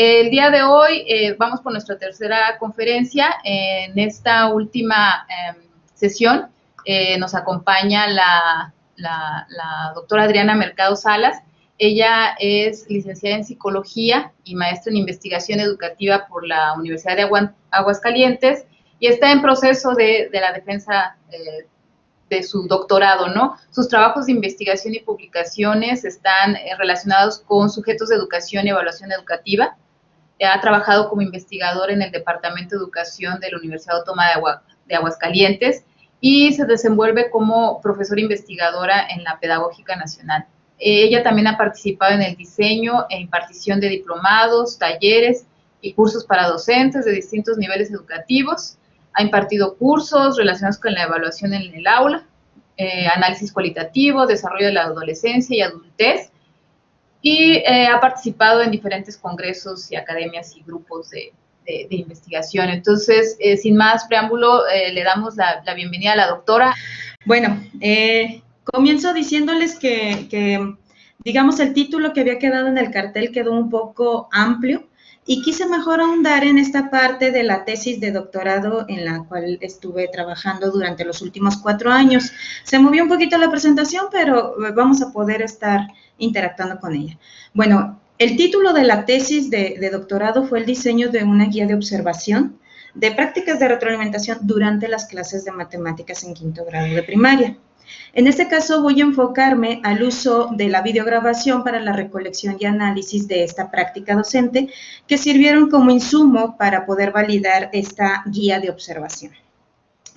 El día de hoy vamos por nuestra tercera conferencia. En esta última sesión nos acompaña la doctora Adriana Mercado Salas. Ella es licenciada en Psicología y maestra en Investigación Educativa por la Universidad de Aguascalientes y está en proceso de la defensa de su doctorado, ¿no? Sus trabajos de investigación y publicaciones están relacionados con sujetos de educación y evaluación educativa. Ha trabajado como investigador en el Departamento de Educación de la Universidad Autónoma de Aguascalientes y se desenvuelve como profesora investigadora en la Pedagógica Nacional. Ella también ha participado en el diseño e impartición de diplomados, talleres y cursos para docentes de distintos niveles educativos. Ha impartido cursos relacionados con la evaluación en el aula, análisis cualitativo, desarrollo de la adolescencia y adultez, y ha participado en diferentes congresos y academias y grupos de investigación. Entonces, sin más preámbulo, le damos la bienvenida a la doctora. Bueno, comienzo diciéndoles que, digamos, el título que había quedado en el cartel quedó un poco amplio y quise mejor ahondar en esta parte de la tesis de doctorado en la cual estuve trabajando durante los últimos 4 años. Se movió un poquito la presentación, pero vamos a poder estar interactuando con ella. Bueno, el título de la tesis de doctorado fue el diseño de una guía de observación de prácticas de retroalimentación durante las clases de matemáticas en 5º grado de primaria. En este caso voy a enfocarme al uso de la videograbación para la recolección y análisis de esta práctica docente que sirvieron como insumo para poder validar esta guía de observación.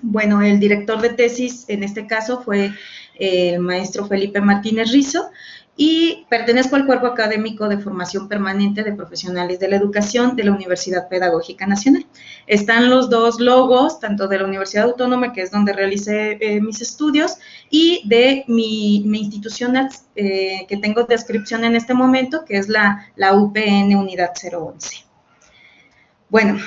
Bueno, el director de tesis en este caso fue el maestro Felipe Martínez Rizo y pertenezco al cuerpo académico de formación permanente de profesionales de la educación de la Universidad Pedagógica Nacional. Están los dos logos, tanto de la Universidad Autónoma, que es donde realicé mis estudios, y de mi institución que tengo descripción en este momento, que es la UPN Unidad 011. Bueno,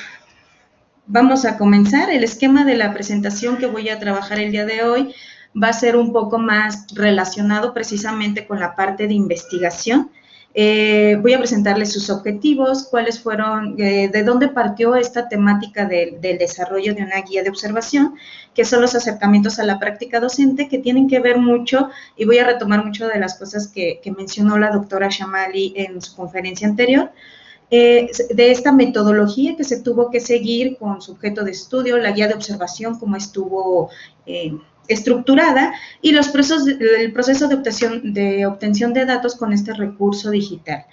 vamos a comenzar. El esquema de la presentación que voy a trabajar el día de hoy va a ser un poco más relacionado precisamente con la parte de investigación. Voy a presentarles sus objetivos, cuáles fueron, de dónde partió esta temática del desarrollo de una guía de observación, que son los acercamientos a la práctica docente, que tienen que ver mucho, y voy a retomar mucho de las cosas que mencionó la doctora Shamali en su conferencia anterior, de esta metodología que se tuvo que seguir con su objeto de estudio, la guía de observación, cómo estuvo estructurada, y el proceso de obtención de datos con este recurso digital.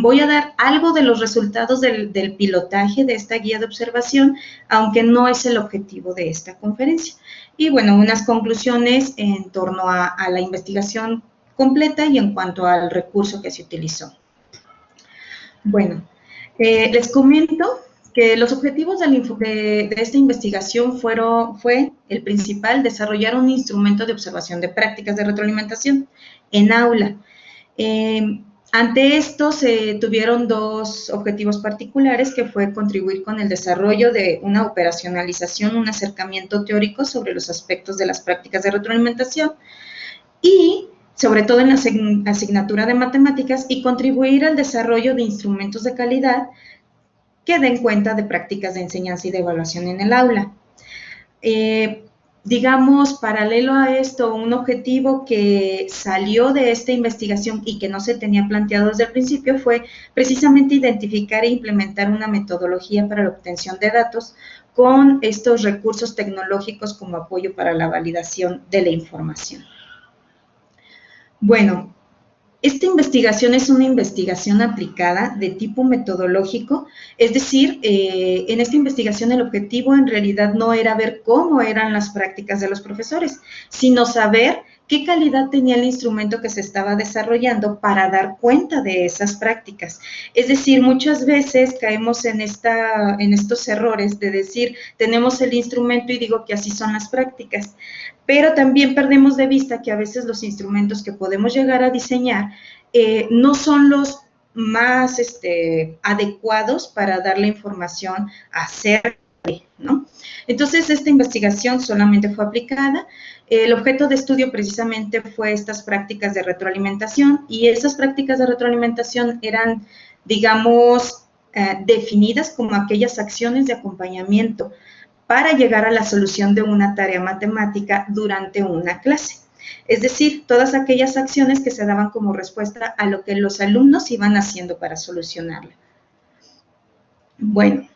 Voy a dar algo de los resultados del pilotaje de esta guía de observación, aunque no es el objetivo de esta conferencia. Y bueno, unas conclusiones en torno a la investigación completa y en cuanto al recurso que se utilizó. Bueno, les comento que los objetivos de esta investigación fue el principal, desarrollar un instrumento de observación de prácticas de retroalimentación en aula. Ante esto se tuvieron 2 objetivos particulares, que fue contribuir con el desarrollo de una operacionalización, un acercamiento teórico sobre los aspectos de las prácticas de retroalimentación y sobre todo en la asignatura de matemáticas, y contribuir al desarrollo de instrumentos de calidad que den cuenta de prácticas de enseñanza y de evaluación en el aula. Digamos, paralelo a esto, un objetivo que salió de esta investigación y que no se tenía planteado desde el principio fue precisamente identificar e implementar una metodología para la obtención de datos con estos recursos tecnológicos como apoyo para la validación de la información. Bueno, esta investigación es una investigación aplicada de tipo metodológico, es decir, en esta investigación el objetivo en realidad no era ver cómo eran las prácticas de los profesores, sino saber qué calidad tenía el instrumento que se estaba desarrollando para dar cuenta de esas prácticas. Es decir, muchas veces caemos en estos errores de decir, tenemos el instrumento y digo que así son las prácticas, pero también perdemos de vista que a veces los instrumentos que podemos llegar a diseñar no son los más adecuados para dar la información acerca de, ¿no? Entonces, esta investigación solamente fue aplicada. El objeto de estudio precisamente fue estas prácticas de retroalimentación, y esas prácticas de retroalimentación eran, digamos, definidas como aquellas acciones de acompañamiento para llegar a la solución de una tarea matemática durante una clase. Es decir, todas aquellas acciones que se daban como respuesta a lo que los alumnos iban haciendo para solucionarla. Bueno,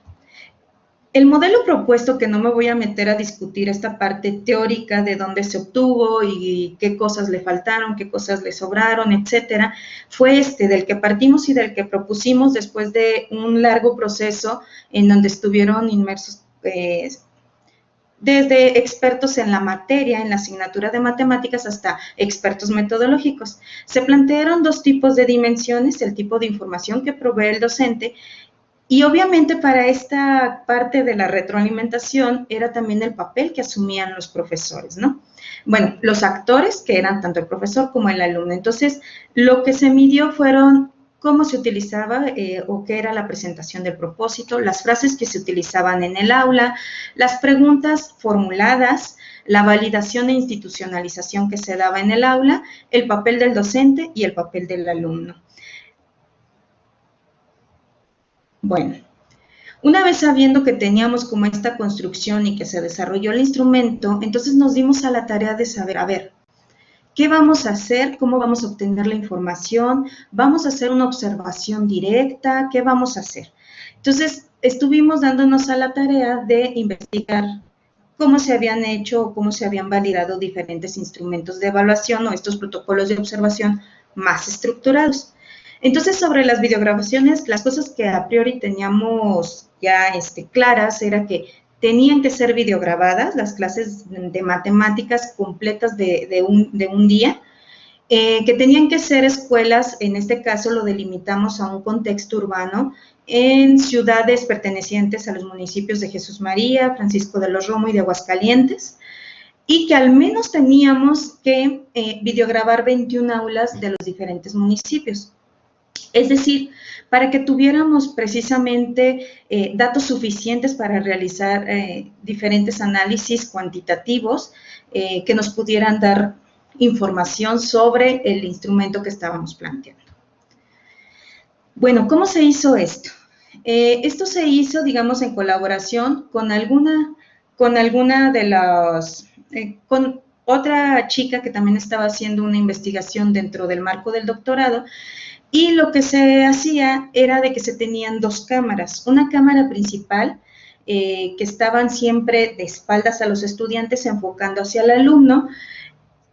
el modelo propuesto, que no me voy a meter a discutir esta parte teórica de dónde se obtuvo y qué cosas le faltaron, qué cosas le sobraron, etcétera, fue este del que partimos y del que propusimos después de un largo proceso en donde estuvieron inmersos desde expertos en la materia, en la asignatura de matemáticas, hasta expertos metodológicos. Se plantearon dos tipos de dimensiones: el tipo de información que provee el docente, y obviamente para esta parte de la retroalimentación era también el papel que asumían los profesores, ¿no? Bueno, los actores, que eran tanto el profesor como el alumno. Entonces, lo que se midió fueron cómo se utilizaba o qué era la presentación del propósito, las frases que se utilizaban en el aula, las preguntas formuladas, la validación e institucionalización que se daba en el aula, el papel del docente y el papel del alumno. Bueno, una vez sabiendo que teníamos como esta construcción y que se desarrolló el instrumento, entonces nos dimos a la tarea de saber, a ver, ¿qué vamos a hacer? ¿Cómo vamos a obtener la información? ¿Vamos a hacer una observación directa? ¿Qué vamos a hacer? Entonces, estuvimos dándonos a la tarea de investigar cómo se habían hecho o cómo se habían validado diferentes instrumentos de evaluación o estos protocolos de observación más estructurados. Entonces, sobre las videograbaciones, las cosas que a priori teníamos ya claras era que tenían que ser videograbadas, las clases de matemáticas completas de un día, que tenían que ser escuelas, en este caso lo delimitamos a un contexto urbano, en ciudades pertenecientes a los municipios de Jesús María, Francisco de los Romo y de Aguascalientes, y que al menos teníamos que videograbar 21 aulas de los diferentes municipios. Es decir, para que tuviéramos precisamente datos suficientes para realizar diferentes análisis cuantitativos que nos pudieran dar información sobre el instrumento que estábamos planteando. Bueno, ¿cómo se hizo esto? Esto se hizo, digamos, en colaboración con con otra chica que también estaba haciendo una investigación dentro del marco del doctorado. Y lo que se hacía era de que se tenían dos cámaras, una cámara principal que estaban siempre de espaldas a los estudiantes enfocando hacia el alumno,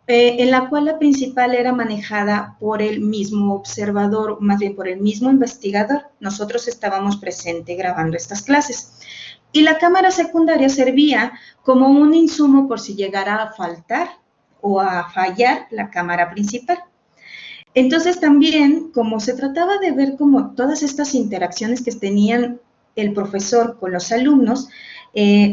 en la cual la principal era manejada por el mismo observador, más bien por el mismo investigador. Nosotros estábamos presentes grabando estas clases. Y la cámara secundaria servía como un insumo por si llegara a faltar o a fallar la cámara principal. Entonces también, como se trataba de ver como todas estas interacciones que tenían el profesor con los alumnos,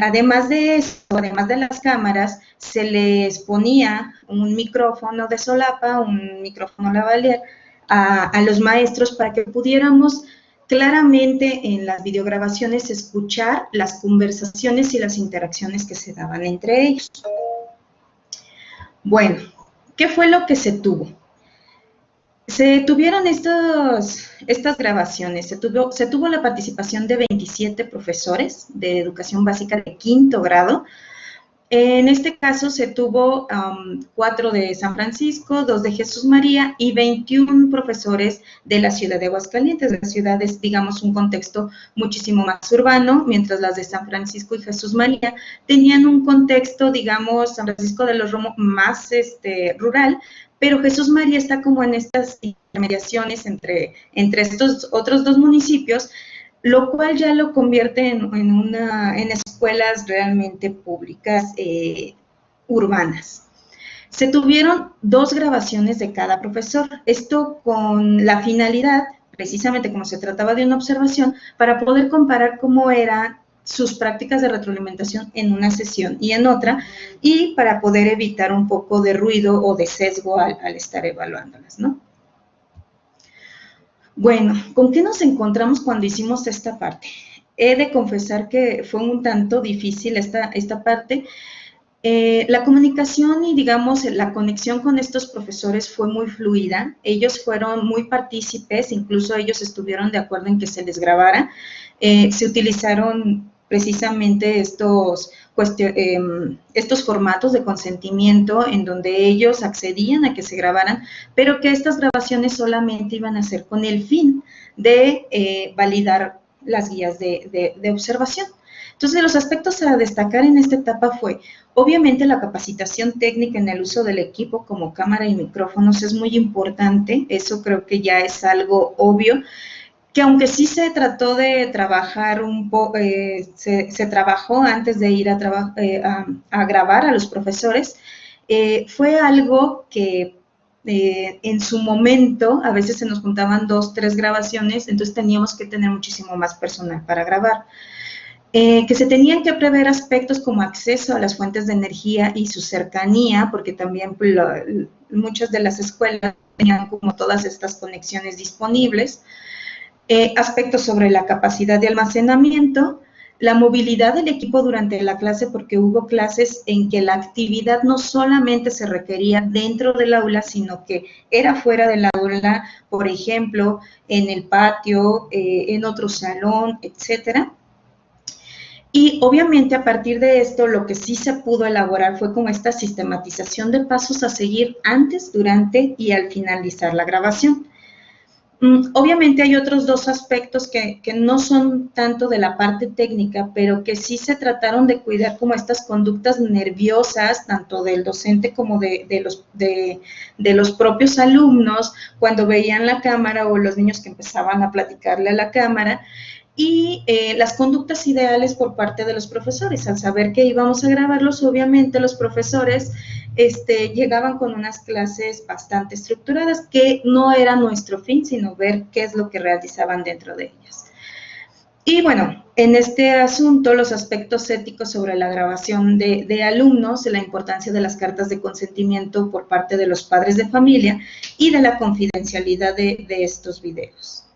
además de eso, además de las cámaras, se les ponía un micrófono de solapa, un micrófono lavalier a los maestros para que pudiéramos claramente en las videograbaciones escuchar las conversaciones y las interacciones que se daban entre ellos. Bueno, ¿qué fue lo que se tuvo? Se tuvieron estas grabaciones, se tuvo la participación de 27 profesores de educación básica de 5º grado. En este caso se tuvo 4 de San Francisco, 2 de Jesús María y 21 profesores de la ciudad de Aguascalientes. La ciudad es, digamos, un contexto muchísimo más urbano, mientras las de San Francisco y Jesús María tenían un contexto, digamos, San Francisco de los Romo más rural, pero Jesús María está como en estas intermediaciones entre estos otros dos municipios, lo cual ya lo convierte en escuelas realmente públicas urbanas. Se tuvieron 2 grabaciones de cada profesor, esto con la finalidad, precisamente como se trataba de una observación, para poder comparar cómo eran sus prácticas de retroalimentación en una sesión y en otra, y para poder evitar un poco de ruido o de sesgo al estar evaluándolas, ¿no? Bueno, ¿con qué nos encontramos cuando hicimos esta parte? He de confesar que fue un tanto difícil esta parte, La comunicación y, digamos, la conexión con estos profesores fue muy fluida. Ellos fueron muy partícipes, incluso ellos estuvieron de acuerdo en que se les grabara. Se utilizaron precisamente estos formatos de consentimiento en donde ellos accedían a que se grabaran, pero que estas grabaciones solamente iban a ser con el fin de validar las guías de observación. Entonces, los aspectos a destacar en esta etapa fue, obviamente, la capacitación técnica en el uso del equipo como cámara y micrófonos es muy importante, eso creo que ya es algo obvio, que aunque sí se trató de trabajar un poco, se trabajó antes de ir a grabar a los profesores, fue algo que en su momento a veces se nos juntaban 2, 3 grabaciones, entonces teníamos que tener muchísimo más personal para grabar. Que se tenían que prever aspectos como acceso a las fuentes de energía y su cercanía, porque también muchas de las escuelas tenían como todas estas conexiones disponibles, aspectos sobre la capacidad de almacenamiento, la movilidad del equipo durante la clase, porque hubo clases en que la actividad no solamente se requería dentro del aula, sino que era fuera del aula, por ejemplo, en el patio, en otro salón, etcétera. Y obviamente a partir de esto lo que sí se pudo elaborar fue como esta sistematización de pasos a seguir antes, durante y al finalizar la grabación. Obviamente hay otros 2 aspectos que no son tanto de la parte técnica, pero que sí se trataron de cuidar como estas conductas nerviosas, tanto del docente como de los propios alumnos, cuando veían la cámara o los niños que empezaban a platicarle a la cámara, y las conductas ideales por parte de los profesores. Al saber que íbamos a grabarlos, obviamente los profesores llegaban con unas clases bastante estructuradas, que no era nuestro fin, sino ver qué es lo que realizaban dentro de ellas. Y bueno, en este asunto, los aspectos éticos sobre la grabación de alumnos, la importancia de las cartas de consentimiento por parte de los padres de familia y de la confidencialidad de estos videos.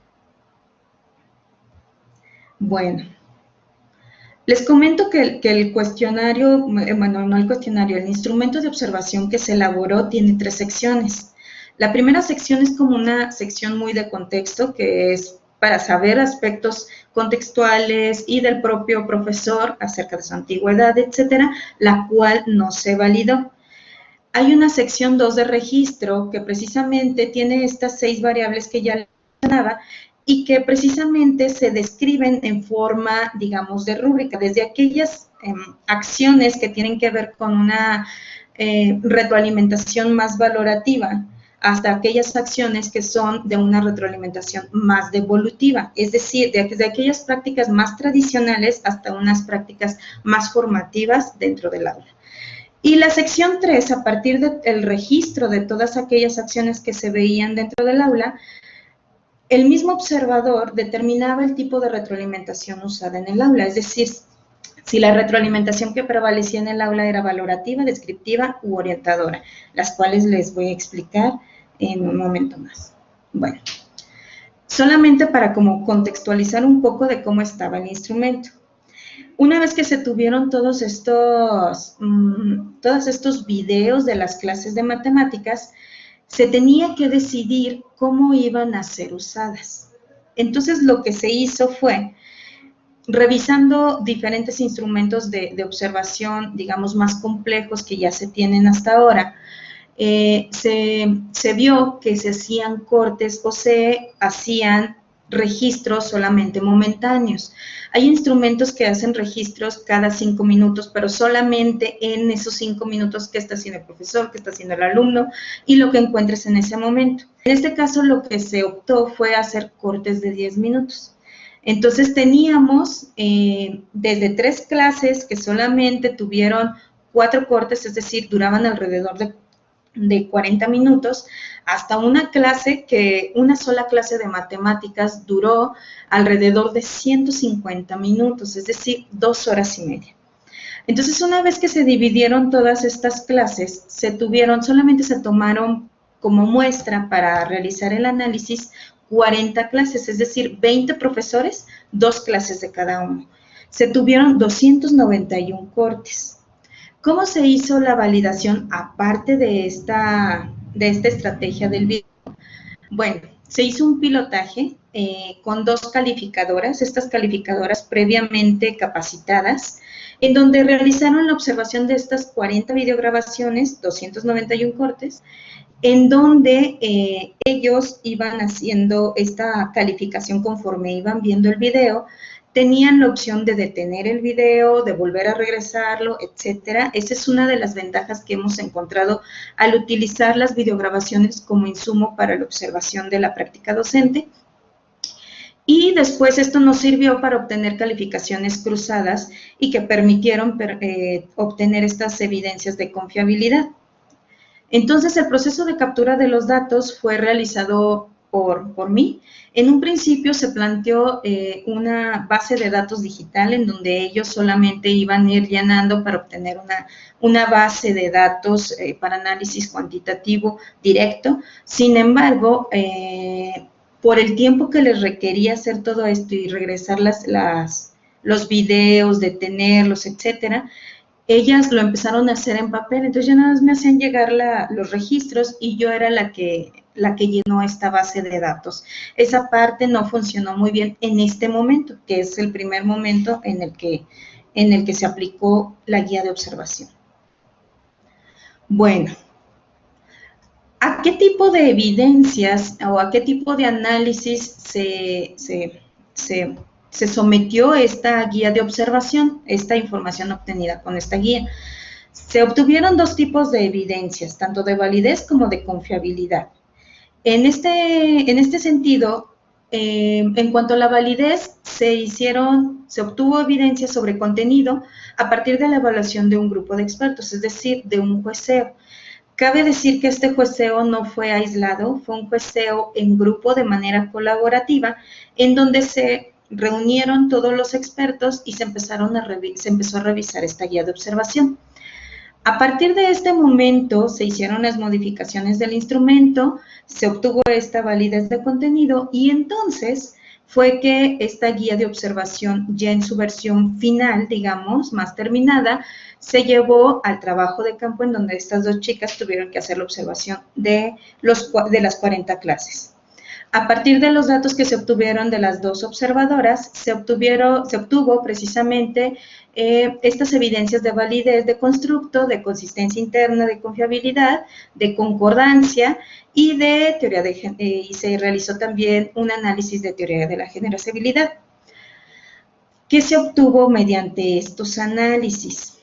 Bueno, les comento que el cuestionario, bueno, no el cuestionario, el instrumento de observación que se elaboró tiene 3 secciones. La primera sección es como una sección muy de contexto, que es para saber aspectos contextuales y del propio profesor acerca de su antigüedad, etcétera, la cual no se validó. Hay una sección 2 de registro que precisamente tiene estas 6 variables que ya mencionaba, y que precisamente se describen en forma, digamos, de rúbrica, desde aquellas acciones que tienen que ver con una retroalimentación más valorativa, hasta aquellas acciones que son de una retroalimentación más devolutiva, es decir, desde aquellas prácticas más tradicionales hasta unas prácticas más formativas dentro del aula. Y la sección 3, a partir del registro de todas aquellas acciones que se veían dentro del aula, el mismo observador determinaba el tipo de retroalimentación usada en el aula, es decir, si la retroalimentación que prevalecía en el aula era valorativa, descriptiva u orientadora, las cuales les voy a explicar en un momento más. Bueno, solamente para como contextualizar un poco de cómo estaba el instrumento. Una vez que se tuvieron todos estos videos de las clases de matemáticas, se tenía que decidir cómo iban a ser usadas. Entonces, lo que se hizo fue, revisando diferentes instrumentos de observación, digamos, más complejos que ya se tienen hasta ahora, se vio que se hacían cortes o se hacían registros solamente momentáneos. Hay instrumentos que hacen registros cada 5 minutos, pero solamente en esos 5 minutos que está haciendo el profesor, que está haciendo el alumno y lo que encuentres en ese momento. En este caso, lo que se optó fue hacer cortes de 10 minutos. Entonces, teníamos desde 3 clases que solamente tuvieron 4 cortes, es decir, duraban alrededor de 40 minutos, hasta una sola clase de matemáticas duró alrededor de 150 minutos, es decir, 2 horas y media. Entonces, una vez que se dividieron todas estas clases, solamente se tomaron como muestra para realizar el análisis 40 clases, es decir, 20 profesores, 2 clases de cada uno. Se tuvieron 291 cortes. ¿Cómo se hizo la validación aparte de esta estrategia del video? Bueno, se hizo un pilotaje con 2 calificadoras, estas calificadoras previamente capacitadas, en donde realizaron la observación de estas 40 videograbaciones, 291 cortes, en donde ellos iban haciendo esta calificación conforme iban viendo el video. Tenían la opción de detener el video, de volver a regresarlo, etcétera. Esa es una de las ventajas que hemos encontrado al utilizar las videograbaciones como insumo para la observación de la práctica docente. Y después esto nos sirvió para obtener calificaciones cruzadas y que permitieron obtener estas evidencias de confiabilidad. Entonces, el proceso de captura de los datos fue realizado por mí. En un principio se planteó una base de datos digital en donde ellos solamente iban a ir llenando para obtener una base de datos para análisis cuantitativo directo. Sin embargo, por el tiempo que les requería hacer todo esto y regresar los videos, detenerlos, etcétera, ellas lo empezaron a hacer en papel, entonces ya nada más me hacían llegar los registros y yo era la que llenó esta base de datos. Esa parte no funcionó muy bien en este momento, que es el primer momento en el que se aplicó la guía de observación. Bueno, ¿a qué tipo de evidencias o a qué tipo de análisis se sometió esta guía de observación, esta información obtenida con esta guía? Se obtuvieron 2 tipos de evidencias, tanto de validez como de confiabilidad. En este sentido, en cuanto a la validez, se obtuvo evidencia sobre contenido a partir de la evaluación de un grupo de expertos, es decir, de un jueceo. Cabe decir que este jueceo no fue aislado, fue un jueceo en grupo de manera colaborativa, en donde se reunieron todos los expertos y se empezó a revisar esta guía de observación. A partir de este momento se hicieron las modificaciones del instrumento, se obtuvo esta validez de contenido y entonces fue que esta guía de observación, ya en su versión final, digamos, más terminada, se llevó al trabajo de campo en donde estas 2 chicas tuvieron que hacer la observación de las 40 clases. A partir de los datos que se obtuvieron de las 2 observadoras, se obtuvo precisamente estas evidencias de validez de constructo, de consistencia interna, de confiabilidad, de concordancia y de teoría y se realizó también un análisis de teoría de la generalizabilidad. ¿Qué se obtuvo mediante estos análisis?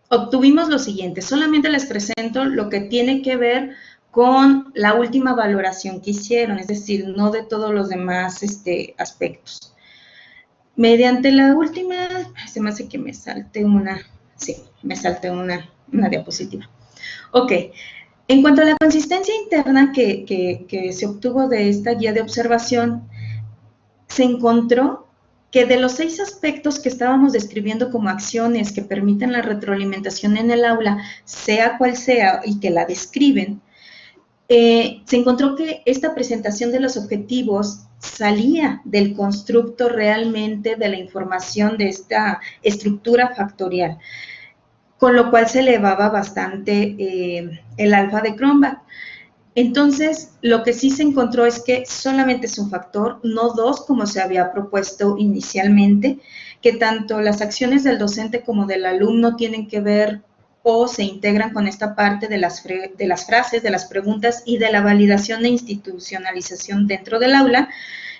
Obtuvimos lo siguiente, solamente les presento lo que tiene que ver con la última valoración que hicieron, es decir, no de todos los demás aspectos. Mediante la última, se me hace que me salte una diapositiva. Ok, en cuanto a la consistencia interna que se obtuvo de esta guía de observación, se encontró que de los 6 aspectos que estábamos describiendo como acciones que permiten la retroalimentación en el aula, sea cual sea, y que la describen, se encontró que esta presentación de los objetivos salía del constructo realmente de la información de esta estructura factorial, con lo cual se elevaba bastante el alfa de Cronbach. Entonces, lo que sí se encontró es que solamente es un factor, no 2 como se había propuesto inicialmente, que tanto las acciones del docente como del alumno tienen que ver o se integran con esta parte de las frases, de las preguntas y de la validación e institucionalización dentro del aula,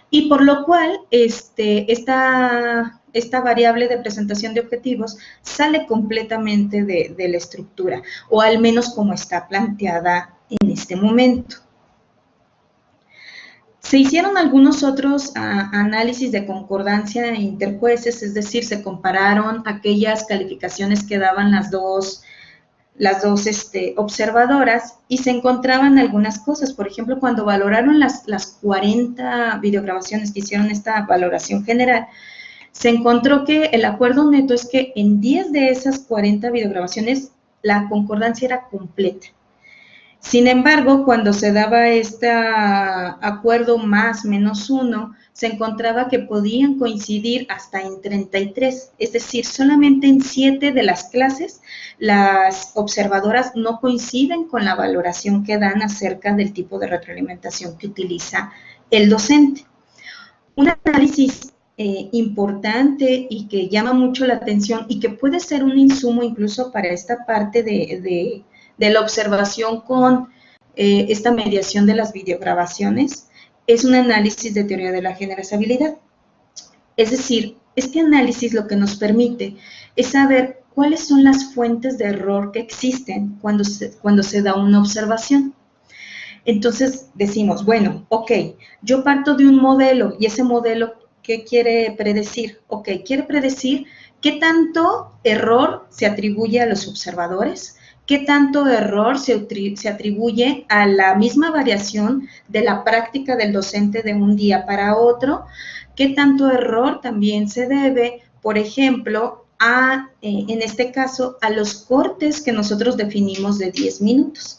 y por lo cual esta variable de presentación de objetivos sale completamente de la estructura, o al menos como está planteada en este momento. Se hicieron algunos otros análisis de concordancia interjueces, es decir, se compararon aquellas calificaciones que daban las dos observadoras y se encontraban algunas cosas. Por ejemplo, cuando valoraron las 40 videograbaciones que hicieron esta valoración general, se encontró que el acuerdo neto es que en 10 de esas 40 videograbaciones la concordancia era completa. Sin embargo, cuando se daba este acuerdo más menos 1, se encontraba que podían coincidir hasta en 33, es decir, solamente en 7 de las clases las observadoras no coinciden con la valoración que dan acerca del tipo de retroalimentación que utiliza el docente. Un análisis importante y que llama mucho la atención y que puede ser un insumo incluso para esta parte de la observación con esta mediación de las videograbaciones, es un análisis de teoría de la generalizabilidad. Es decir, este análisis lo que nos permite es saber cuáles son las fuentes de error que existen cuando se da una observación. Entonces decimos, bueno, ok, yo parto de un modelo y ese modelo, ¿qué quiere predecir? Ok, quiere predecir qué tanto error se atribuye a los observadores, qué tanto error se atribuye a la misma variación de la práctica del docente de un día para otro, qué tanto error también se debe, por ejemplo, en este caso, a los cortes que nosotros definimos de 10 minutos.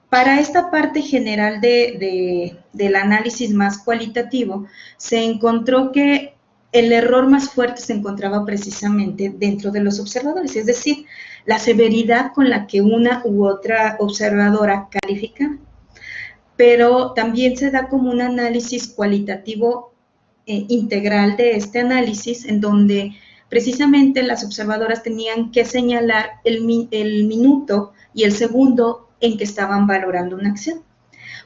Para esta parte general del análisis más cualitativo, se encontró que el error más fuerte se encontraba precisamente dentro de los observadores, es decir, la severidad con la que una u otra observadora califica, pero también se da como un análisis cualitativo integral de este análisis, en donde precisamente las observadoras tenían que señalar el minuto y el segundo en que estaban valorando una acción.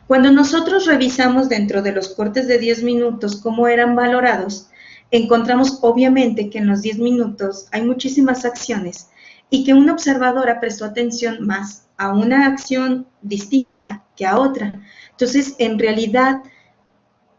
Cuando nosotros revisamos dentro de los cortes de 10 minutos cómo eran valorados, encontramos obviamente que en los 10 minutos hay muchísimas acciones y que una observadora prestó atención más a una acción distinta que a otra. Entonces, en realidad,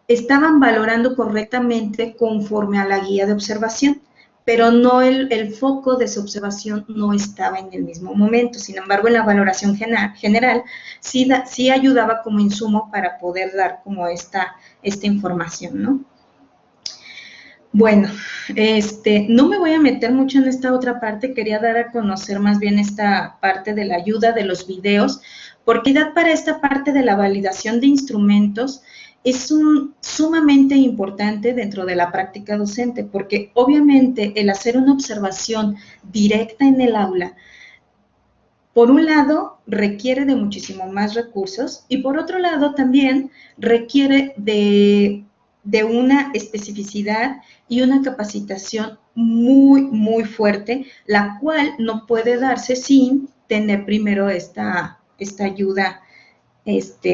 estaban valorando correctamente conforme a la guía de observación, pero no el foco de su observación no estaba en el mismo momento. Sin embargo, en la valoración general sí ayudaba como insumo para poder dar como esta información, ¿no? Bueno, no me voy a meter mucho en esta otra parte, quería dar a conocer más bien esta parte de la ayuda de los videos, porque para esta parte de la validación de instrumentos es sumamente importante dentro de la práctica docente, porque obviamente el hacer una observación directa en el aula, por un lado, requiere de muchísimo más recursos y por otro lado también requiere de una especificidad y una capacitación muy, muy fuerte, la cual no puede darse sin tener primero esta ayuda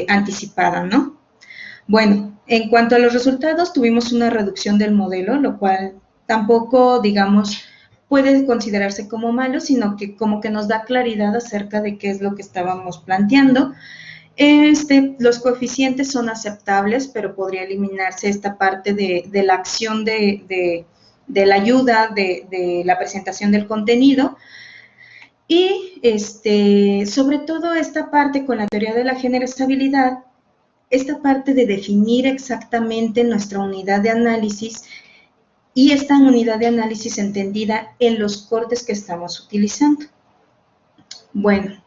anticipada, ¿no? Bueno, en cuanto a los resultados, tuvimos una reducción del modelo, lo cual tampoco, digamos, puede considerarse como malo, sino que como que nos da claridad acerca de qué es lo que estábamos planteando. Los coeficientes son aceptables, pero podría eliminarse esta parte de la acción de la ayuda, de la presentación del contenido. Y sobre todo esta parte con la teoría de la generalizabilidad, esta parte de definir exactamente nuestra unidad de análisis y esta unidad de análisis entendida en los cortes que estamos utilizando. Bueno,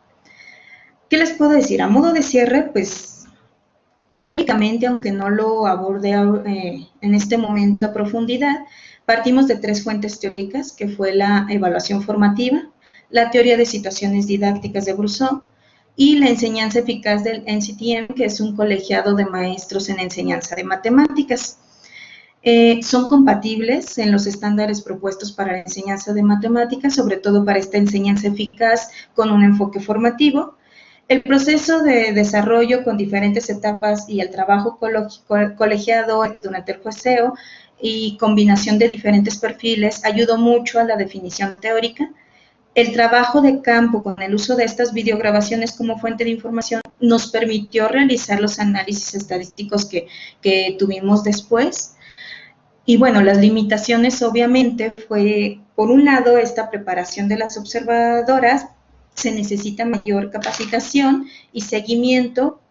¿qué les puedo decir? A modo de cierre, pues, únicamente, aunque no lo aborde en este momento a profundidad, partimos de 3 fuentes teóricas, que fue la evaluación formativa, la teoría de situaciones didácticas de Brousseau, y la enseñanza eficaz del NCTM, que es un colegiado de maestros en enseñanza de matemáticas. Son compatibles en los estándares propuestos para la enseñanza de matemáticas, sobre todo para esta enseñanza eficaz con un enfoque formativo. El proceso de desarrollo con diferentes etapas y el trabajo colegiado durante el jueceo y combinación de diferentes perfiles ayudó mucho a la definición teórica. El trabajo de campo con el uso de estas videograbaciones como fuente de información nos permitió realizar los análisis estadísticos que tuvimos después. Y bueno, las limitaciones obviamente fue, por un lado, esta preparación de las observadoras, se necesita mayor capacitación y seguimiento,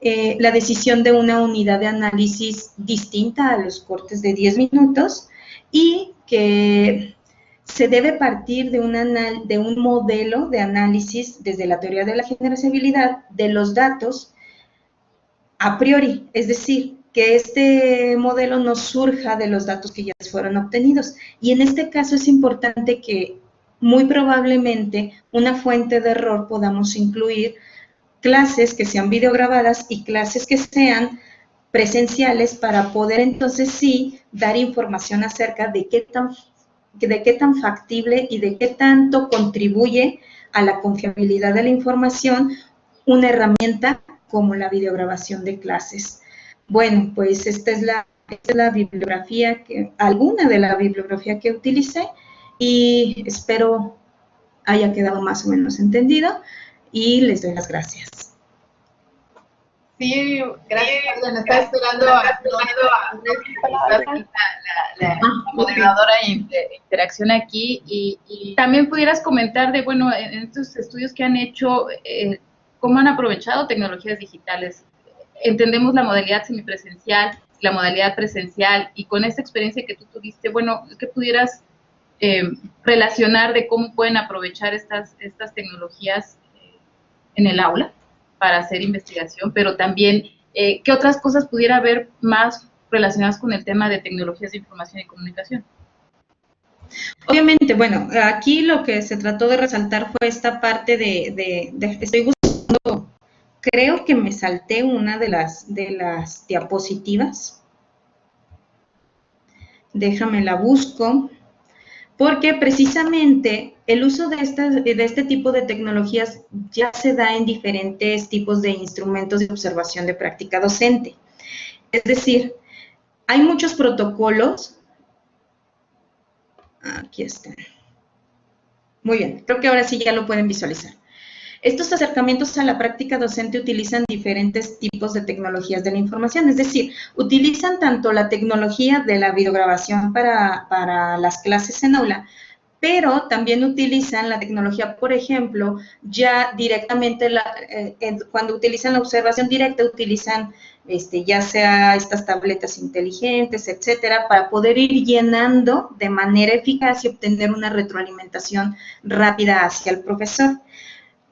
la decisión de una unidad de análisis distinta a los cortes de 10 minutos y que se debe partir de un modelo de análisis desde la teoría de la generalizabilidad de los datos a priori, es decir, que este modelo no surja de los datos que ya fueron obtenidos. Y en este caso es importante que muy probablemente una fuente de error podamos incluir clases que sean videograbadas y clases que sean presenciales para poder entonces sí dar información acerca de qué tan factible y de qué tanto contribuye a la confiabilidad de la información una herramienta como la videograbación de clases. Bueno, pues esta es la bibliografía, alguna de la bibliografía que utilicé, y espero haya quedado más o menos entendido y les doy las gracias. Sí, gracias, Adriana. Estaba esperando a la moderadora de interacción aquí y también pudieras comentar de, bueno, en estos estudios que han hecho, cómo han aprovechado tecnologías digitales. Entendemos la modalidad semipresencial, la modalidad presencial, y con esta experiencia que tú tuviste, bueno, que pudieras relacionar de cómo pueden aprovechar estas tecnologías en el aula para hacer investigación, pero también qué otras cosas pudiera haber más relacionadas con el tema de tecnologías de información y comunicación. Obviamente, bueno, aquí lo que se trató de resaltar fue esta parte de estoy buscando, creo que me salté una de las diapositivas. Déjame la busco, porque precisamente el uso de este tipo de tecnologías ya se da en diferentes tipos de instrumentos de observación de práctica docente. Es decir, hay muchos protocolos. Aquí están. Muy bien, creo que ahora sí ya lo pueden visualizar. Estos acercamientos a la práctica docente utilizan diferentes tipos de tecnologías de la información, es decir, utilizan tanto la tecnología de la videograbación para las clases en aula, pero también utilizan la tecnología, por ejemplo, ya directamente, cuando utilizan la observación directa, utilizan ya sea estas tabletas inteligentes, etcétera, para poder ir llenando de manera eficaz y obtener una retroalimentación rápida hacia el profesor.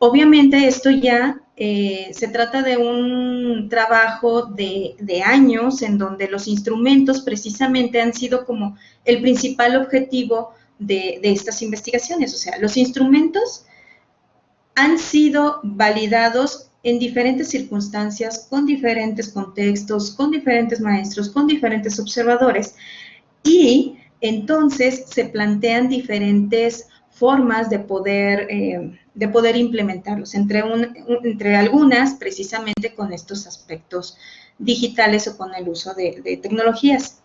Obviamente esto ya se trata de un trabajo de años en donde los instrumentos precisamente han sido como el principal objetivo de estas investigaciones. O sea, los instrumentos han sido validados en diferentes circunstancias, con diferentes contextos, con diferentes maestros, con diferentes observadores, y entonces se plantean diferentes formas de poder implementarlos, entre algunas precisamente con estos aspectos digitales o con el uso de tecnologías.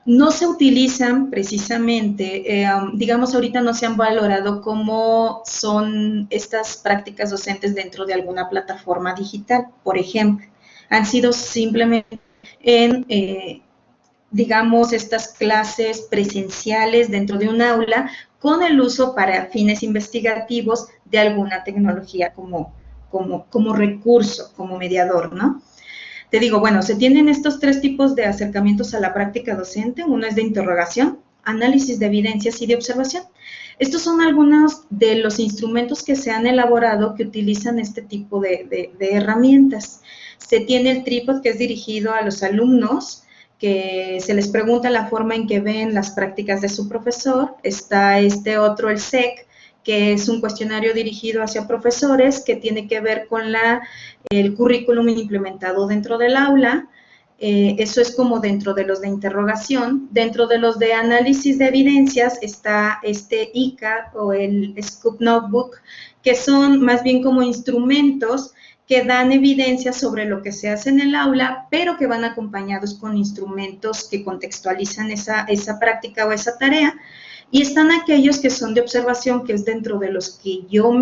No se utilizan precisamente, digamos, ahorita no se han valorado cómo son estas prácticas docentes dentro de alguna plataforma digital, por ejemplo. Han sido simplemente en digamos, estas clases presenciales dentro de un aula con el uso para fines investigativos de alguna tecnología como recurso, como mediador, ¿no? Te digo, bueno, se tienen estos tres tipos de acercamientos a la práctica docente. Uno es de interrogación, análisis de evidencias y de observación. Estos son algunos de los instrumentos que se han elaborado que utilizan este tipo de herramientas. Se tiene el trípode, que es dirigido a los alumnos, que se les pregunta la forma en que ven las prácticas de su profesor. Está este otro, el SEC, que es un cuestionario dirigido hacia profesores que tiene que ver con el currículum implementado dentro del aula. Eso es como dentro de los de interrogación. Dentro de los de análisis de evidencias está este ICA o el Scoop Notebook, que son más bien como instrumentos que dan evidencia sobre lo que se hace en el aula, pero que van acompañados con instrumentos que contextualizan esa práctica o esa tarea. Y están aquellos que son de observación, que es dentro de los que yo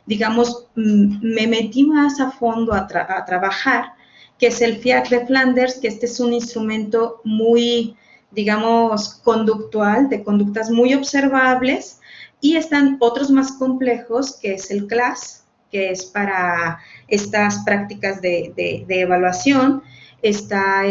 digamos, me metí más a fondo a trabajar, que es el FIAC de Flanders, que este es un instrumento muy, digamos, conductual, de conductas muy observables, y están otros más complejos, que es el CLAS, que es para estas prácticas de evaluación. Está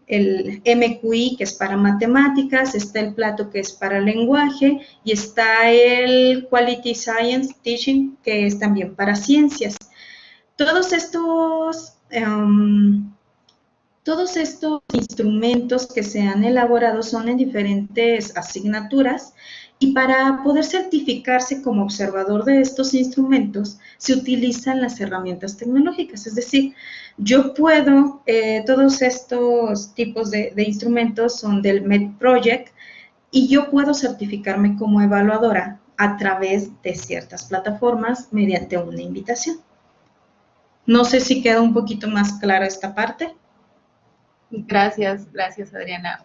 el MQI, que es para matemáticas, está el Plato, que es para lenguaje, y está el Quality Science Teaching, que es también para ciencias. Todos estos instrumentos que se han elaborado son en diferentes asignaturas, y para poder certificarse como observador de estos instrumentos se utilizan las herramientas tecnológicas. Es decir, yo puedo, todos estos tipos de instrumentos son del MED Project, y yo puedo certificarme como evaluadora a través de ciertas plataformas mediante una invitación. No sé si queda un poquito más clara esta parte. Gracias, gracias Adriana.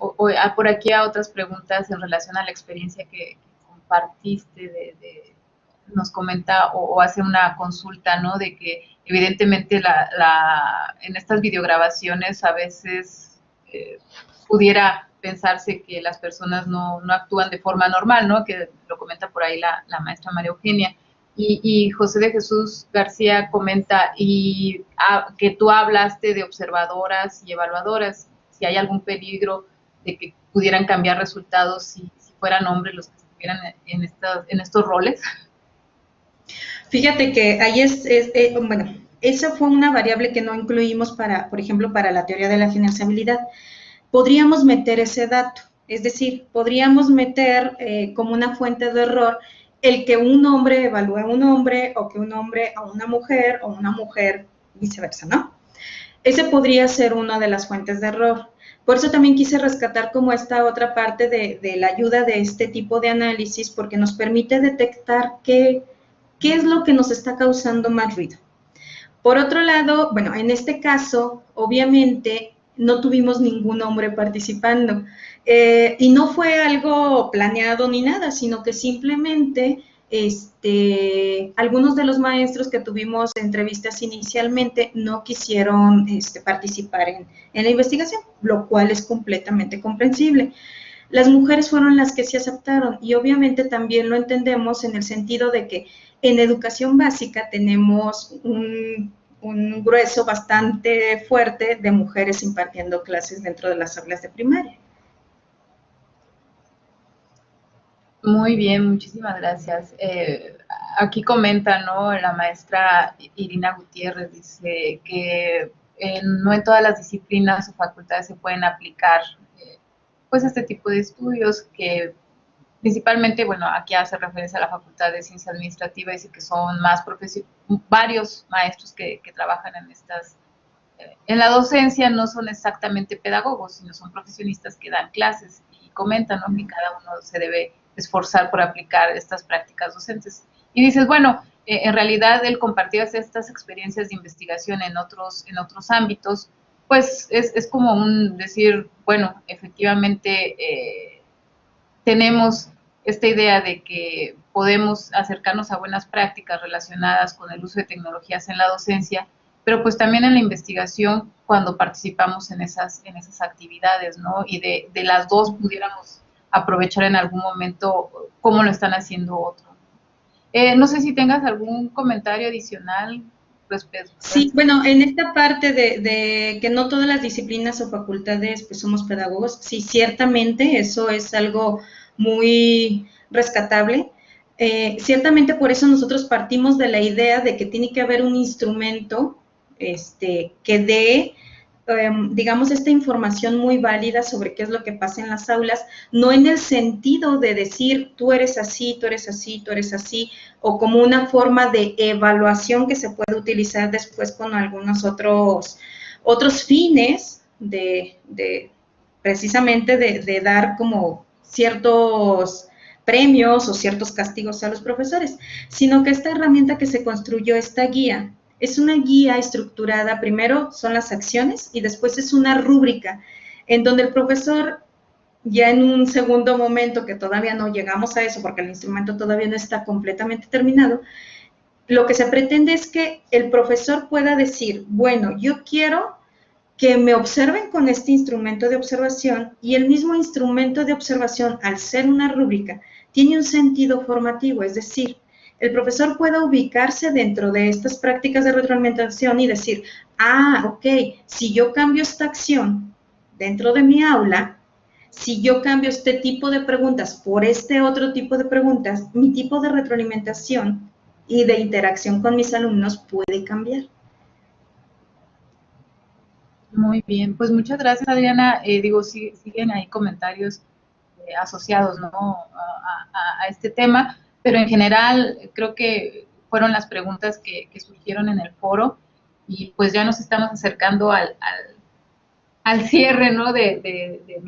Por aquí a otras preguntas en relación a la experiencia que compartiste, nos comenta o hace una consulta, ¿no? De que evidentemente en estas videograbaciones a veces pudiera pensarse que las personas no actúan de forma normal, ¿no? Que lo comenta por ahí la maestra María Eugenia. Y José de Jesús García comenta que tú hablaste de observadoras y evaluadoras, si hay algún peligro de que pudieran cambiar resultados si fueran hombres los que estuvieran en estos roles. Fíjate que ahí bueno, esa fue una variable que no incluimos por ejemplo, para la teoría de la generalizabilidad. Podríamos meter ese dato, es decir, podríamos meter como una fuente de error el que un hombre evalúe a un hombre, o que un hombre a una mujer, o una mujer viceversa, ¿no? Ese podría ser una de las fuentes de error. Por eso también quise rescatar como esta otra parte de la ayuda de este tipo de análisis, porque nos permite detectar qué es lo que nos está causando más ruido. Por otro lado, bueno, en este caso, obviamente, no tuvimos ningún hombre participando. Y no fue algo planeado ni nada, sino que simplemente algunos de los maestros que tuvimos entrevistas inicialmente no quisieron participar en la investigación, lo cual es completamente comprensible. Las mujeres fueron las que sí aceptaron, y obviamente también lo entendemos en el sentido de que en educación básica tenemos un grueso bastante fuerte de mujeres impartiendo clases dentro de las aulas de primaria. Muy bien, muchísimas gracias. Aquí comenta, ¿no? La maestra Irina Gutiérrez dice que no en todas las disciplinas o facultades se pueden aplicar pues este tipo de estudios, que principalmente, bueno, aquí hace referencia a la Facultad de Ciencia Administrativa, dice que son varios maestros que trabajan en la docencia, no son exactamente pedagogos, sino son profesionistas que dan clases, y comentan, ¿no? Que cada uno se debe esforzar por aplicar estas prácticas docentes. Y dices, bueno, en realidad el compartir estas experiencias de investigación en otros ámbitos, pues es como decir, bueno, efectivamente tenemos esta idea de que podemos acercarnos a buenas prácticas relacionadas con el uso de tecnologías en la docencia, pero pues también en la investigación cuando participamos en esas actividades, ¿no? Y de las dos pudiéramos aprovechar en algún momento cómo lo están haciendo otros. No sé si tengas algún comentario adicional respecto. Sí, bueno, en esta parte de que no todas las disciplinas o facultades pues somos pedagogos, sí, ciertamente eso es algo muy rescatable. Ciertamente por eso nosotros partimos de la idea de que tiene que haber un instrumento que dé, digamos, esta información muy válida sobre qué es lo que pasa en las aulas, no en el sentido de decir tú eres así, tú eres así, tú eres así, o como una forma de evaluación que se puede utilizar después con algunos otros fines precisamente de dar como ciertos premios o ciertos castigos a los profesores, sino que esta herramienta que se construyó, esta guía, es una guía estructurada, primero son las acciones y después es una rúbrica en donde el profesor, ya en un segundo momento, que todavía no llegamos a eso porque el instrumento todavía no está completamente terminado, lo que se pretende es que el profesor pueda decir, bueno, yo quiero que me observen con este instrumento de observación, y el mismo instrumento de observación, al ser una rúbrica, tiene un sentido formativo, es decir, el profesor pueda ubicarse dentro de estas prácticas de retroalimentación y decir, ok, si yo cambio esta acción, dentro de mi aula, si yo cambio este tipo de preguntas por este otro tipo de preguntas, mi tipo de retroalimentación y de interacción con mis alumnos puede cambiar. Muy bien, pues muchas gracias, Adriana. Digo, siguen ahí comentarios asociados, ¿no? A este tema, pero en general creo que fueron las preguntas que surgieron en el foro y pues ya nos estamos acercando al cierre, ¿no? de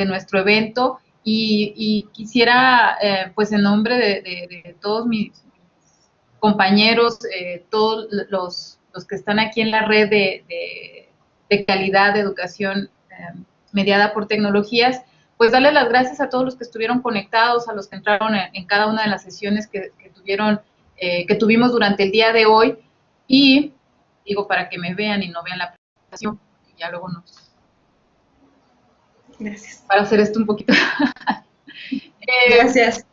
nuestro evento y quisiera, pues en nombre de todos mis compañeros, todos los que están aquí en la red de calidad de educación mediada por tecnologías, pues darles las gracias a todos los que estuvieron conectados, a los que entraron en cada una de las sesiones que tuvimos durante el día de hoy, y digo, para que me vean y no vean la presentación, y ya luego Gracias. para hacer esto un poquito. Gracias.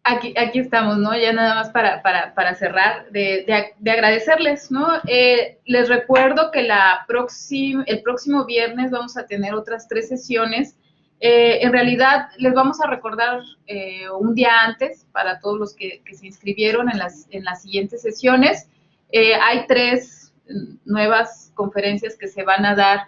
Aquí estamos, ¿no? Ya nada más para cerrar, de agradecerles, ¿no? Les recuerdo que el próximo viernes vamos a tener otras 3 sesiones. En realidad, les vamos a recordar un día antes para todos los que se inscribieron en las siguientes sesiones. Hay 3 nuevas conferencias que se van a dar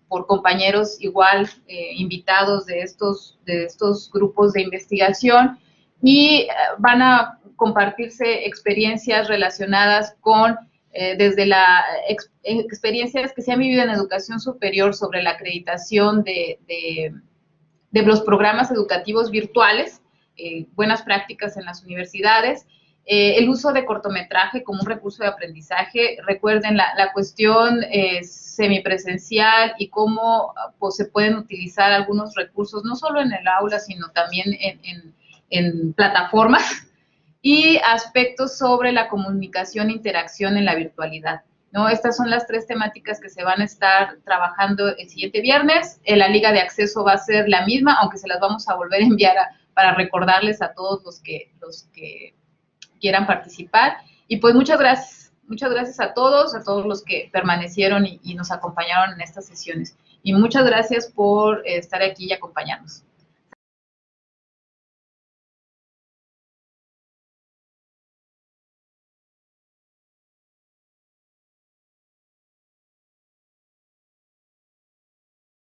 por compañeros igual invitados de estos grupos de investigación, y van a compartirse experiencias relacionadas con, desde experiencias que se han vivido en educación superior sobre la acreditación de los programas educativos virtuales, buenas prácticas en las universidades, el uso de cortometraje como un recurso de aprendizaje. Recuerden la cuestión semipresencial y cómo pues, se pueden utilizar algunos recursos, no solo en el aula, sino también en plataformas, y aspectos sobre la comunicación e interacción en la virtualidad, ¿no? Estas son las 3 temáticas que se van a estar trabajando el siguiente viernes. La liga de acceso va a ser la misma, aunque se las vamos a volver a enviar para recordarles a todos los que quieran participar. Y pues muchas gracias a todos los que permanecieron y nos acompañaron en estas sesiones. Y muchas gracias por estar aquí y acompañarnos.